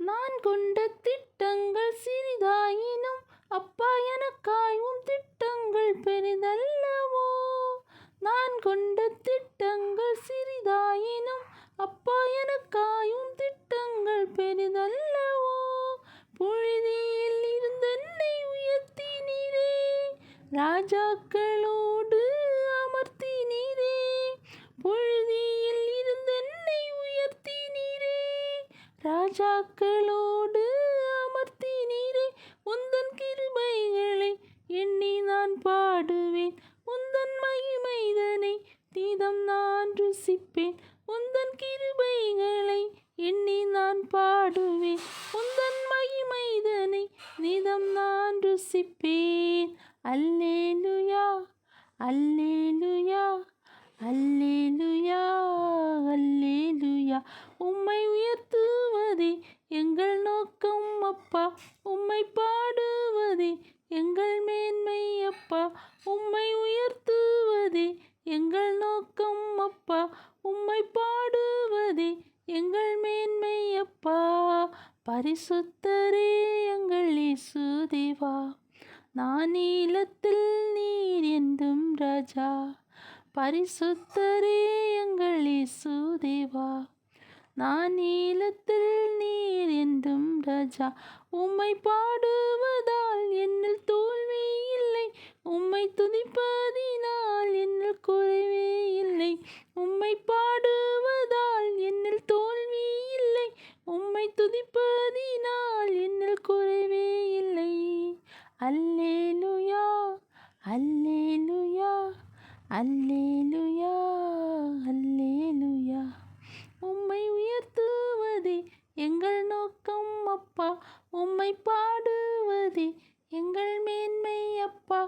நான் கொண்ட திட்டங்கள் சிறிதாயினும் அப்பா எனக்காய் உம் திட்டங்கள் பெரிதல்லவோ. நான் கொண்ட திட்டங்கள் சிறிதாயினும் அப்பா எனக்காய் உம் திட்டங்கள் பெரிதல்லவோ. புழுதியில் இருந்தென்னை உயர்த்தினீரே, ராஜாக்களோடு அமர்த்தினீரே. புழுதியில் இருந்தென்னை உயர்த்தினீரே, ராஜாக்களோடு அமர்த்தினீரே. உந்தன் கிருபைகளை எண்ணி நான் பாடுவேன், உந்தன் மகிமைதனை நீதம் நான் ருசிப்பேன். உந்தன் கிருபைகளை எண்ணி நான் பாடுவேன், உந்தன் மகிமைதனை நீதம் நான் ருசிப்பேன். அல்லேலூயா அல்லேலூயா அல்லேலூயா அல்லேலூயா. உம்மை உயர்த்துவதே எங்கள் நோக்கம் அப்பா, உம்மை பாடுவதே எங்கள் மேன்மை அப்பா. உம்மை உயர்த்துவதே எங்கள் நோக்கம் அப்பா, உம்மை பாடுவதே எங்கள் மேன்மை அப்பா. பரிசுத்தரே எங்கள் இயேசு தேவா, நான் நீலத்தில் நீர் என்றும் ராஜா. பரிசுத்தரே எங்கள் இயேசு தேவா, நான் நீலத்தில் நீர் என்றும் ராஜா. உம்மை பாடுவதால் என்னில் தோல்வி இல்லை, உம்மை துதிப்பதினால் என்னில் குறைவே இல்லை. உம்மை பாடுவதால் என்னில் தோல்வி இல்லை, உம்மை துதிப்பதினால் என்னில் குறைவே இல்லை. அல்லேலூயா அல்லேலூயா அல்லேலூயா அல்லேலூயா. உம்மை உயர்த்துவதே எங்கள் நோக்கம் அப்பா, உம்மை பாடுவதே எங்கள் மேன்மை அப்பா.